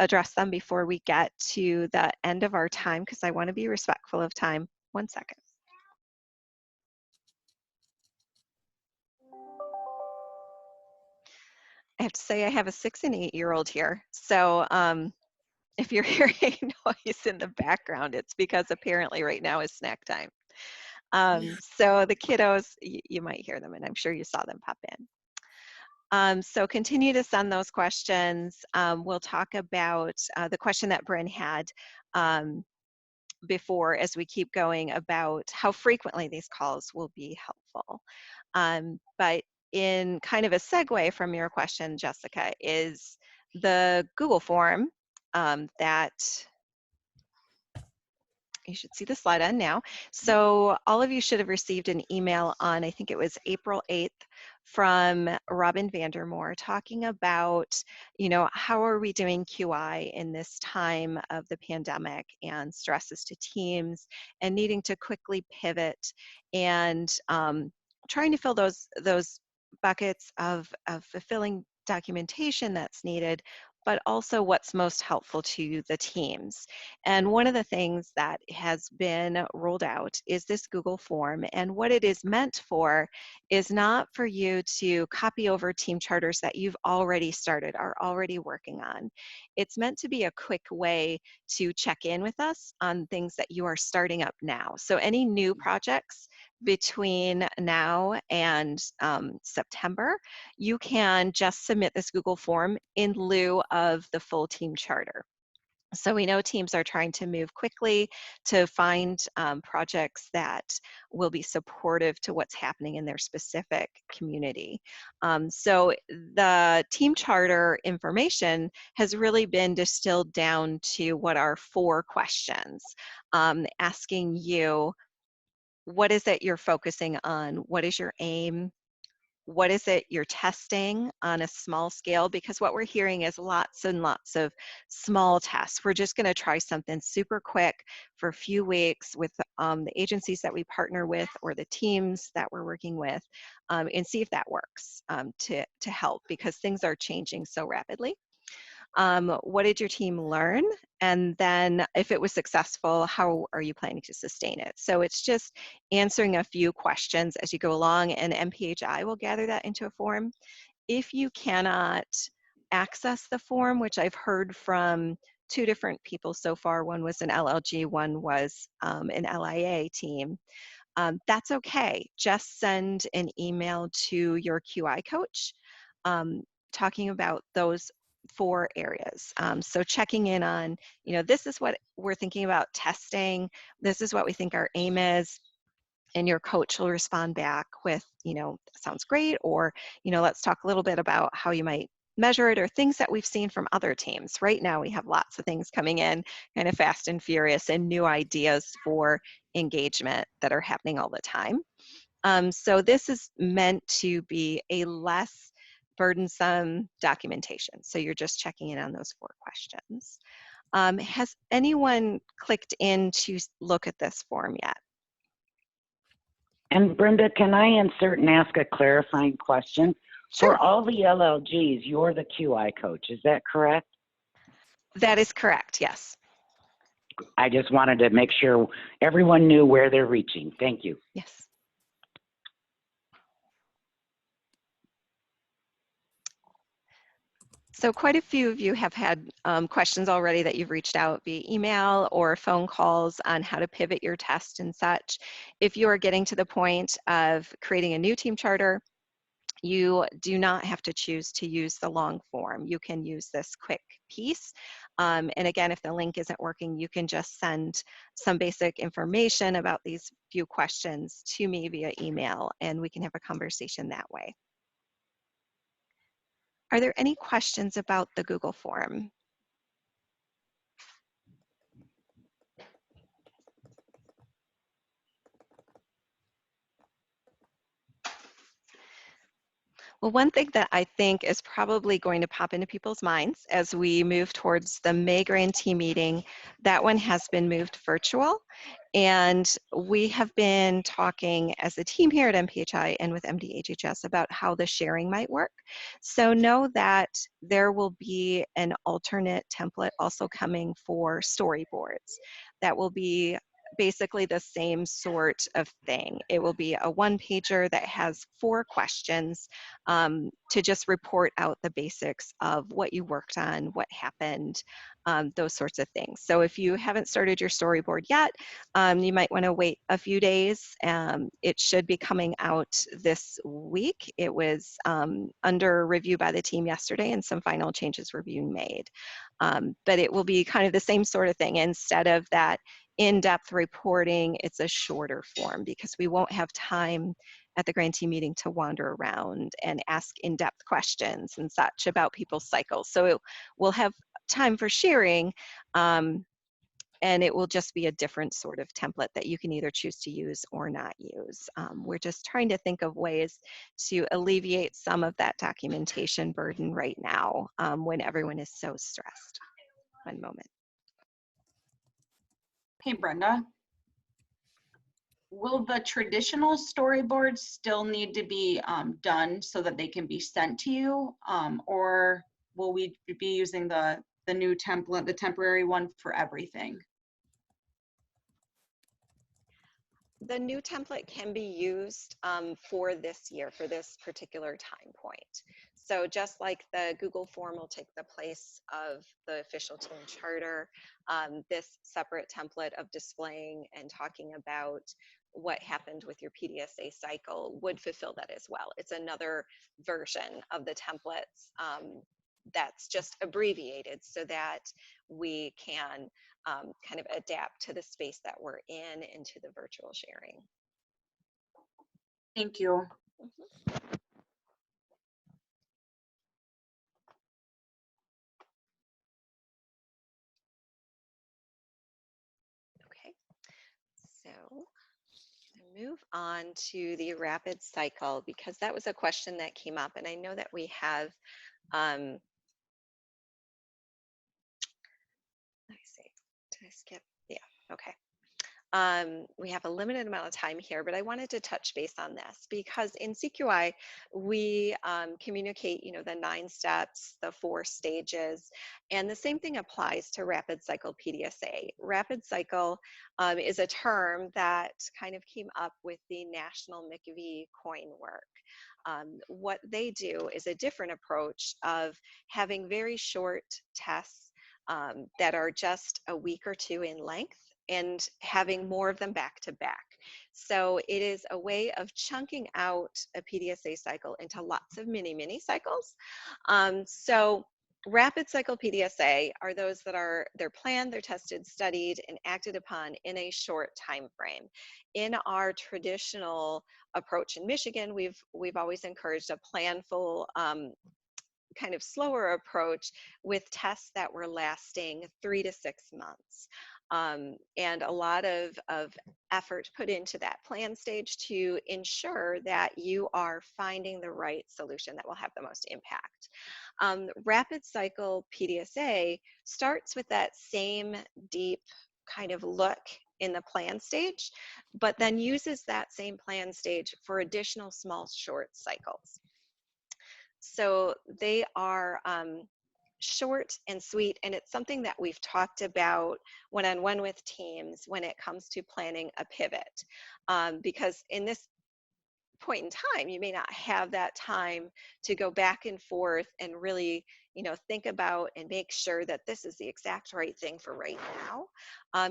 B: address them before we get to the end of our time, because I want to be respectful of time. 1 second. I have to say I have a 6 and 8-year-old here. So If you're hearing noise in the background, it's because apparently right now is snack time. So the kiddos, you might hear them, and I'm sure you saw them pop in. So continue to send those questions. We'll talk about the question that Bryn had before as we keep going about how frequently these calls will be helpful. But in kind of a segue from your question, Jessica, is the Google form that you should see the slide on now. So all of you should have received an email on, I think it was April 8th, from Robin Vandermoor talking about, how are we doing QI in this time of the pandemic and stresses to teams and needing to quickly pivot and trying to fill those buckets of fulfilling documentation that's needed, but also what's most helpful to the teams. And one of the things that has been rolled out is this Google form. And what it is meant for is not for you to copy over team charters that you've already started, are already working on. It's meant to be a quick way to check in with us on things that you are starting up now. So any new projects between now and September, you can just submit this Google form in lieu of the full team charter. So we know teams are trying to move quickly to find projects that will be supportive to what's happening in their specific community. So the team charter information has really been distilled down to what are 4 questions, asking you, what is it you're focusing on? What is your aim? What is it you're testing on a small scale? Because what we're hearing is lots and lots of small tests. We're just going to try something super quick for a few weeks with the agencies that we partner with or the teams that we're working with, and see if that works to help, because things are changing so rapidly. What did your team learn? And then if it was successful, how are you planning to sustain it? So it's just answering a few questions as you go along, and MPHI will gather that into a form. If you cannot access the form, which I've heard from 2 different people so far, one was an LLG, one was an LIA team, that's okay. Just send an email to your QI coach talking about those 4 areas. So checking in on, this is what we're thinking about testing. This is what we think our aim is. And your coach will respond back with, sounds great, or, let's talk a little bit about how you might measure it, or things that we've seen from other teams. Right now we have lots of things coming in kind of fast and furious, and new ideas for engagement that are happening all the time. So this is meant to be a less burdensome documentation. So you're just checking in on those 4 questions. Has anyone clicked in to look at this form yet?
C: And Brenda, can I insert and ask a clarifying question?
B: Sure.
C: For all the LLGs, you're the QI coach, is that correct?
B: That is correct, yes.
C: I just wanted to make sure everyone knew where they're reaching. Thank you.
B: Yes. So quite a few of you have had questions already that you've reached out via email or phone calls on how to pivot your test and such. If you are getting to the point of creating a new team charter, you do not have to choose to use the long form. You can use this quick piece. And again, if the link isn't working, you can just send some basic information about these few questions to me via email, and we can have a conversation that way. Are there any questions about the Google form? Well, one thing that I think is probably going to pop into people's minds as we move towards the May Grantee meeting, that one has been moved virtual. And we have been talking as a team here at MPHI and with MDHHS about how the sharing might work. So know that there will be an alternate template also coming for storyboards that will be basically the same sort of thing. It will be a one-pager that has 4 questions to just report out the basics of what you worked on, what happened, those sorts of things. So if you haven't started your storyboard yet, you might want to wait a few days. It should be coming out this week. It was under review by the team yesterday, and some final changes were being made. But it will be kind of the same sort of thing. Instead of that in-depth reporting, it's a shorter form because we won't have time at the grantee meeting to wander around and ask in-depth questions and such about people's cycles. So we'll have time for sharing, and it will just be a different sort of template that you can either choose to use or not use. We're just trying to think of ways to alleviate some of that documentation burden right now when everyone is so stressed. One moment.
J: Hey, Brenda. Will the traditional storyboards still need to be done so that they can be sent to you? Or will we be using the new template, the temporary one for everything?
B: The new template can be used for this year, for this particular time point. So just like the Google form will take the place of the official team charter, this separate template of displaying and talking about what happened with your PDSA cycle would fulfill that as well. It's another version of the templates that's just abbreviated so that we can kind of adapt to the space that we're in and to the virtual sharing.
J: Thank you.
B: Okay, so move on to the rapid cycle because that was a question that came up, and I know that we have let me see, did I skip? Yeah, okay. We have a limited amount of time here, but I wanted to touch base on this because in CQI, we communicate, the 9 steps, the 4 stages, and the same thing applies to rapid cycle PDSA. Rapid cycle is a term that kind of came up with the National MCV coin work. What they do is a different approach of having very short tests that are just a week or 2 in length and having more of them back to back. So it is a way of chunking out a PDSA cycle into lots of mini cycles. So rapid cycle PDSA are those that they're planned, they're tested, studied, and acted upon in a short time frame. In our traditional approach in Michigan, we've always encouraged a planful, kind of slower approach with tests that were lasting 3 to 6 months. And a lot of effort put into that plan stage to ensure that you are finding the right solution that will have the most impact. Rapid cycle PDSA starts with that same deep kind of look in the plan stage, but then uses that same plan stage for additional small short cycles. So they are short and sweet, and it's something that we've talked about one-on-one with teams when it comes to planning a pivot, because in this point in time, you may not have that time to go back and forth and really, think about and make sure that this is the exact right thing for right now.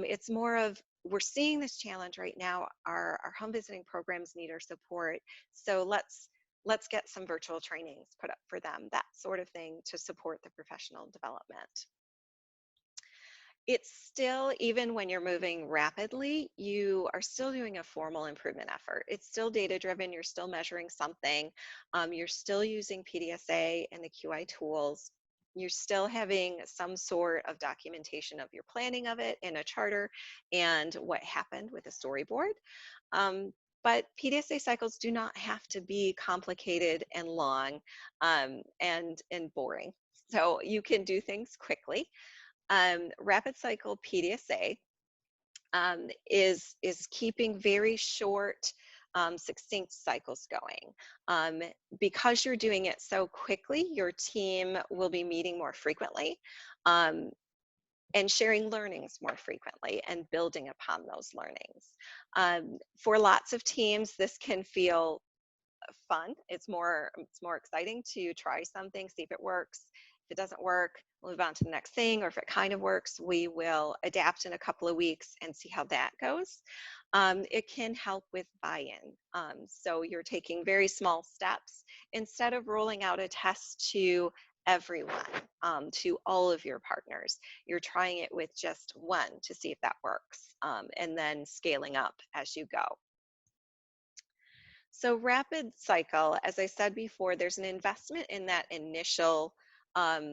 B: It's more of, we're seeing this challenge right now. Our home visiting programs need our support. So let's get some virtual trainings put up for them, that sort of thing, to support the professional development. It's still, even when you're moving rapidly, you are still doing a formal improvement effort. It's still data-driven. You're still measuring something. You're still using PDSA and the QI tools. You're still having some sort of documentation of your planning of it in a charter and what happened with a storyboard. But PDSA cycles do not have to be complicated and long and boring. So you can do things quickly. Rapid cycle PDSA is keeping very short, succinct cycles going. Because you're doing it so quickly, your team will be meeting more frequently. and sharing learnings more frequently and building upon those learnings. For lots of teams, this can feel fun. It's more exciting to try something, see if it works. If it doesn't work, we'll move on to the next thing, or if it kind of works, we will adapt in a couple of weeks and see how that goes. It can help with buy-in. So you're taking very small steps instead of rolling out a test to everyone, to all of your partners. You're trying it with just one to see if that works, and then scaling up as you go. So rapid cycle, as I said before, there's an investment in that initial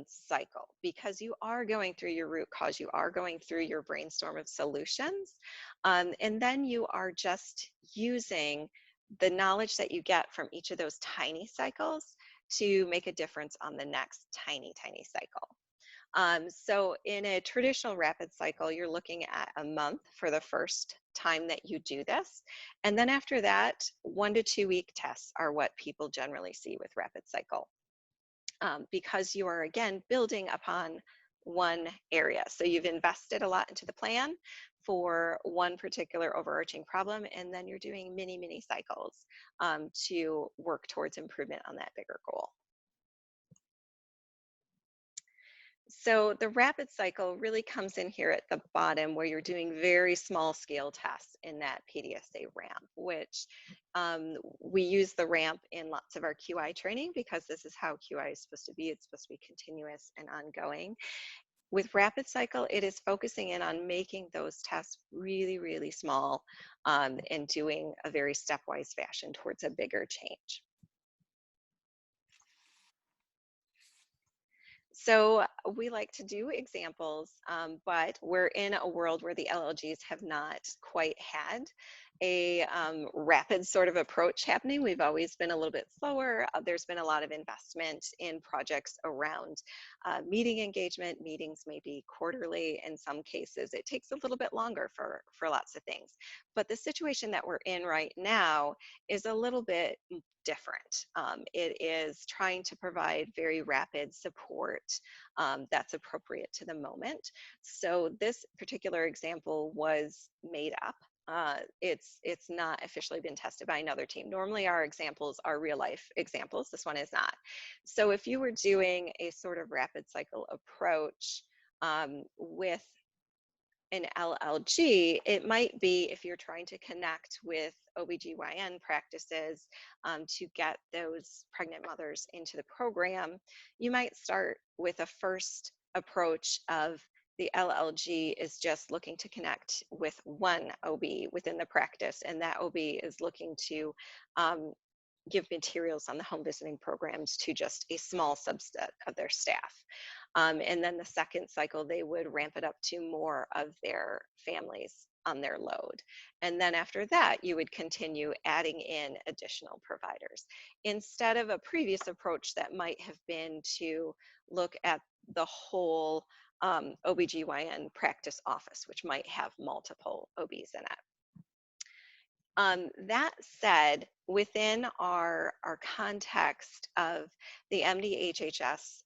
B: cycle because you are going through your root cause, you are going through your brainstorm of solutions, and then you are just using the knowledge that you get from each of those tiny cycles to make a difference on the next tiny cycle. So in a traditional rapid cycle, you're looking at a month for the first time that you do this. And then after that, 1 to 2 week tests are what people generally see with rapid cycle, because you are, again, building upon one area. So you've invested a lot into the plan for one particular overarching problem, and then you're doing mini cycles to work towards improvement on that bigger goal. So the rapid cycle really comes in here at the bottom where you're doing very small scale tests in that PDSA ramp, which we use the ramp in lots of our QI training because this is how QI is supposed to be. It's supposed to be continuous and ongoing. With rapid cycle, it is focusing in on making those tests really small, and doing a very stepwise fashion towards a bigger change. So we like to do examples, but we're in a world where the LLGs have not quite had a rapid sort of approach happening. We've always been a little bit slower. There's been a lot of investment in projects around meeting engagement. Meetings may be quarterly. In some cases, it takes a little bit longer for lots of things. But the situation that we're in right now is a little bit different. It is trying to provide very rapid support that's appropriate to the moment. So this particular example was made up. It's not officially been tested by another team. Normally our examples are real life examples. This one is not. So if you were doing a sort of rapid cycle approach with an LLG, it might be if you're trying to connect with OBGYN practices to get those pregnant mothers into the program, you might start with a first approach of the LLG is just looking to connect with one OB within the practice, and that OB is looking to give materials on the home visiting programs to just a small subset of their staff. And then the second cycle, they would ramp it up to more of their families on their load. And then after that, you would continue adding in additional providers. Instead of a previous approach that might have been to look at the whole OBGYN practice office, which might have multiple OBs in it. That said, within our context of the MDHHS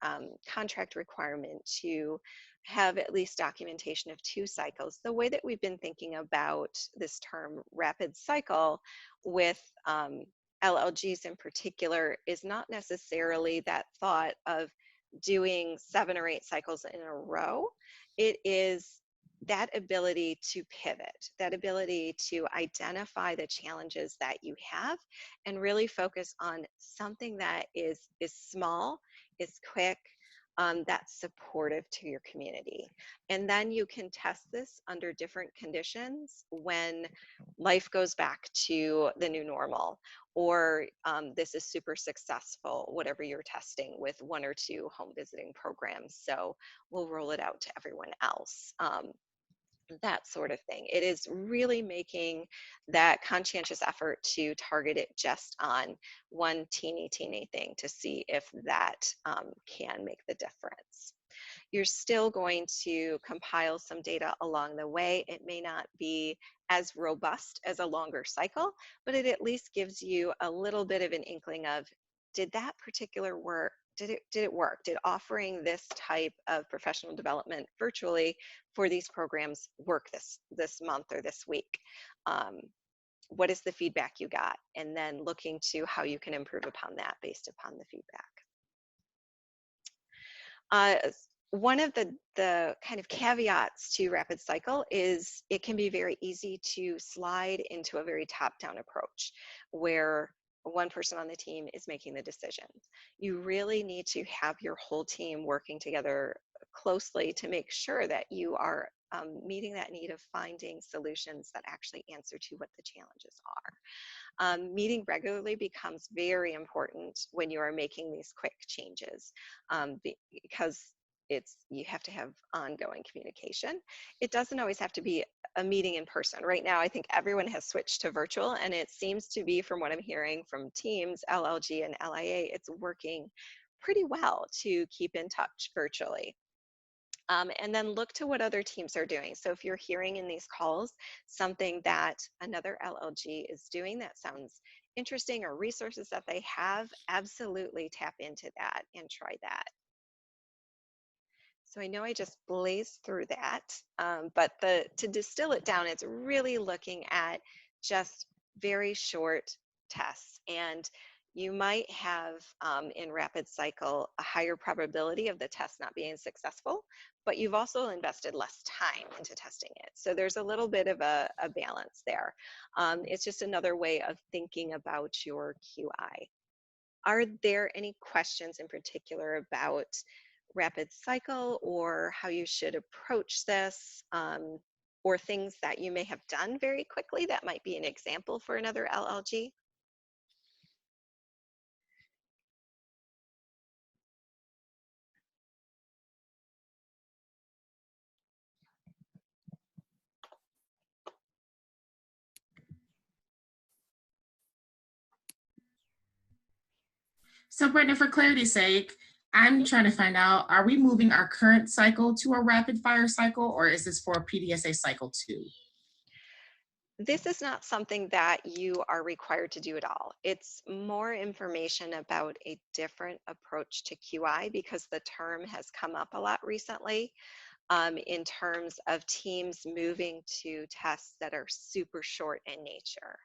B: contract requirement to have at least documentation of 2 cycles, the way that we've been thinking about this term rapid cycle with LLGs in particular is not necessarily that thought of doing 7 or 8 cycles in a row. It is that ability to pivot, that ability to identify the challenges that you have and really focus on something that is small, is quick, that's supportive to your community. And then you can test this under different conditions when life goes back to the new normal, or this is super successful, whatever you're testing with 1 or 2 home visiting programs. So we'll roll it out to everyone else. That sort of thing. It is really making that conscientious effort to target it just on one teeny thing to see if that can make the difference. You're still going to compile some data along the way. It may not be as robust as a longer cycle, but it at least gives you a little bit of an inkling of did that particular work, did it work? Did offering this type of professional development virtually for these programs work this month or this week? What is the feedback you got? And then looking to how you can improve upon that based upon the feedback. One of the kind of caveats to rapid cycle is it can be very easy to slide into a very top-down approach where one person on the team is making the decisions. You really need to have your whole team working together closely to make sure that you are meeting that need of finding solutions that actually answer to what the challenges are. Meeting regularly becomes very important when you are making these quick changes because you have to have ongoing communication. It doesn't always have to be a meeting in person. Right now, I think everyone has switched to virtual, and it seems to be, from what I'm hearing from teams, LLG and LIA, it's working pretty well to keep in touch virtually. And then look to what other teams are doing. So if you're hearing in these calls something that another LLG is doing that sounds interesting, or resources that they have, absolutely tap into that and try that. So I know I just blazed through that, but to distill it down, it's really looking at just very short tests. And you might have in rapid cycle a higher probability of the test not being successful, but you've also invested less time into testing it. So there's a little bit of a balance there. It's just another way of thinking about your QI. Are there any questions in particular about rapid cycle or how you should approach this, or things that you may have done very quickly that might be an example for another LLG?
L: So Brenda, for clarity's sake, I'm trying to find out, are we moving our current cycle to a rapid fire cycle, or is this for a PDSA cycle too?
B: This is not something that you are required to do at all. It's more information about a different approach to QI because the term has come up a lot recently in terms of teams moving to tests that are super short in nature.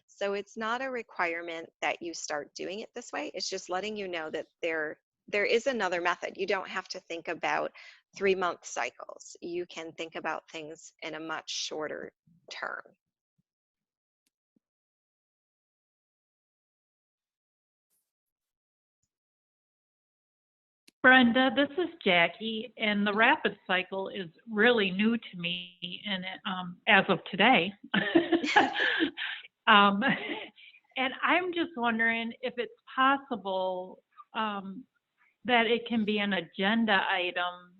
B: So it's not a requirement that you start doing it this way. It's just letting you know that there is another method. You don't have to think about 3-month cycles. You can think about things in a much shorter term.
M: Brenda, this is Jackie, and the rapid cycle is really new to me, and as of today. And I'm just wondering if it's possible that it can be an agenda item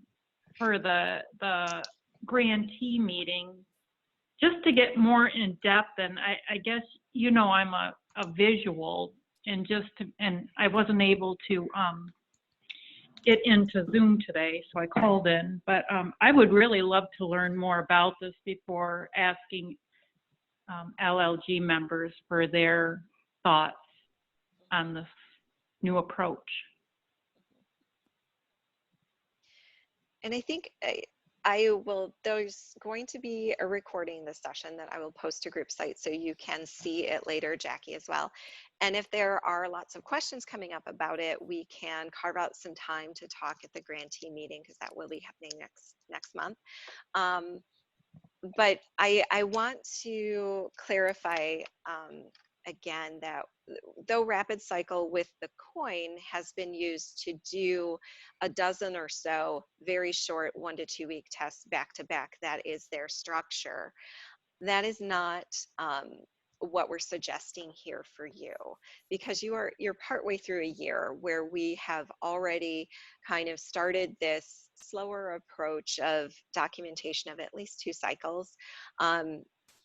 M: for the grantee meeting, just to get more in depth. And I guess, you know, I'm a visual, and and I wasn't able to get into Zoom today, so I called in. But I would really love to learn more about this before asking LLG members for their thoughts on this new approach.
B: And I think there's going to be a recording of this session that I will post to group site so you can see it later, Jackie, as well. And if there are lots of questions coming up about it, we can carve out some time to talk at the grantee meeting, because that will be happening next month. But I want to clarify again that though rapid cycle with the coin has been used to do a dozen or so very short 1 to 2 week tests back to back, that is their structure, that is not what we're suggesting here for you, because you're partway through a year where we have already kind of started this slower approach of documentation of at least 2 cycles.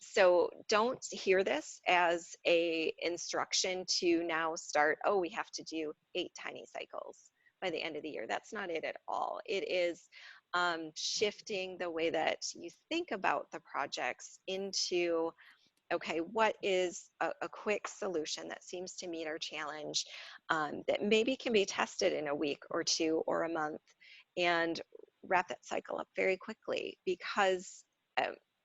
B: So don't hear this as a instruction to now start, oh, we have to do 8 tiny cycles by the end of the year. That's not it at all. It is shifting the way that you think about the projects into okay, what is a quick solution that seems to meet our challenge, that maybe can be tested in a week or 2 or a month, and wrap that cycle up very quickly because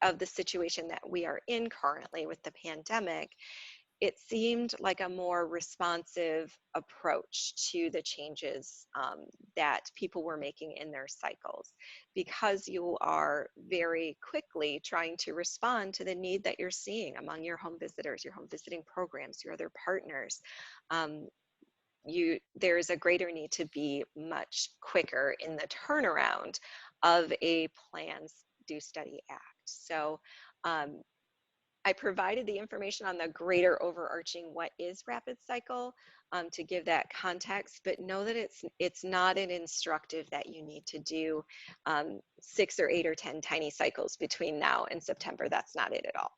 B: of the situation that we are in currently with the pandemic. It seemed like a more responsive approach to the changes that people were making in their cycles, because you are very quickly trying to respond to the need that you're seeing among your home visitors, your home visiting programs, your other partners. There is a greater need to be much quicker in the turnaround of a plans, do, study, act. So I provided the information on the greater overarching what is rapid cycle to give that context, but know that it's not an instructive that you need to do 6 or 8 or 10 tiny cycles between now and September. That's not it at all.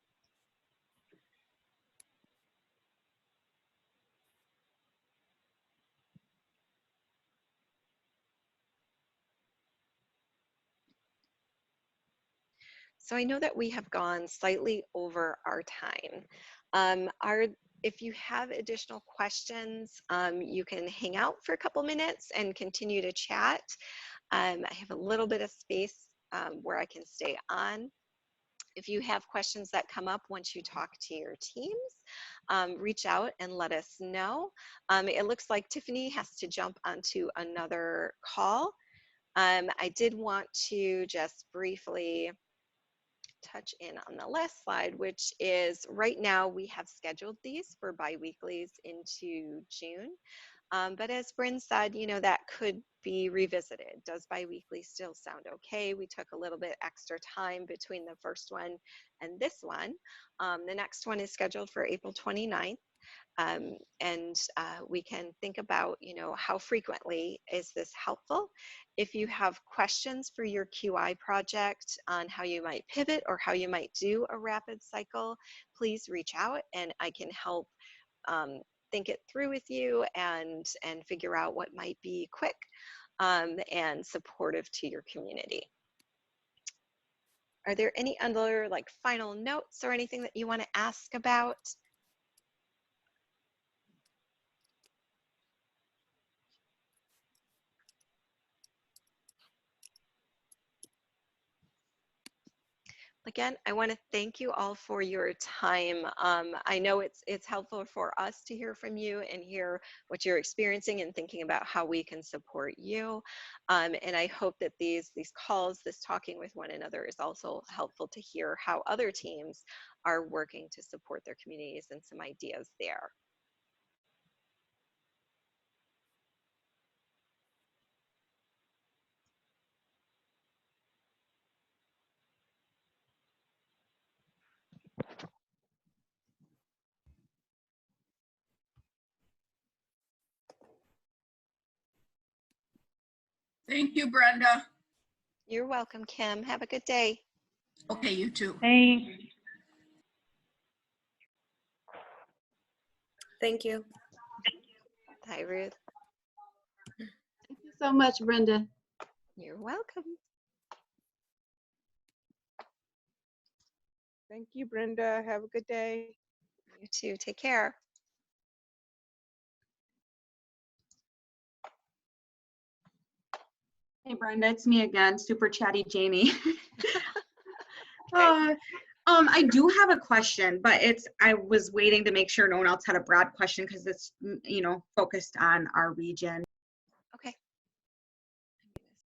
B: So I know that we have gone slightly over our time. If you have additional questions, you can hang out for a couple minutes and continue to chat. I have a little bit of space where I can stay on. If you have questions that come up once you talk to your teams, reach out and let us know. It looks like Tiffany has to jump onto another call. I did want to just briefly touch in on the last slide, which is right now we have scheduled these for bi-weeklies into June. But as Bryn said, you know, that could be revisited. Does bi-weekly still sound okay? We took a little bit extra time between the first one and this one. The next one is scheduled for April 29th. And we can think about, you know, how frequently is this helpful? If you have questions for your QI project on how you might pivot or how you might do a rapid cycle, please reach out and I can help think it through with you and figure out what might be quick and supportive to your community. Are there any other like final notes or anything that you want to ask about? Again, I want to thank you all for your time. I know it's helpful for us to hear from you and hear what you're experiencing and thinking about how we can support you. And I hope that these calls, this talking with one another is also helpful to hear how other teams are working to support their communities and some ideas there.
F: Thank you, Brenda.
B: You're welcome, Kim. Have a good day.
F: Okay, you too.
M: Thanks.
K: Thank you.
B: Hi, Ruth.
A: Thank you so much, Brenda.
B: You're welcome.
N: Thank you, Brenda. Have a good day.
B: You too. Take care.
J: Hey Brenda, it's me again, super chatty Jamie.
B: Okay.
J: I do have a question, but I was waiting to make sure no one else had a broad question because it's, you know, focused on our region.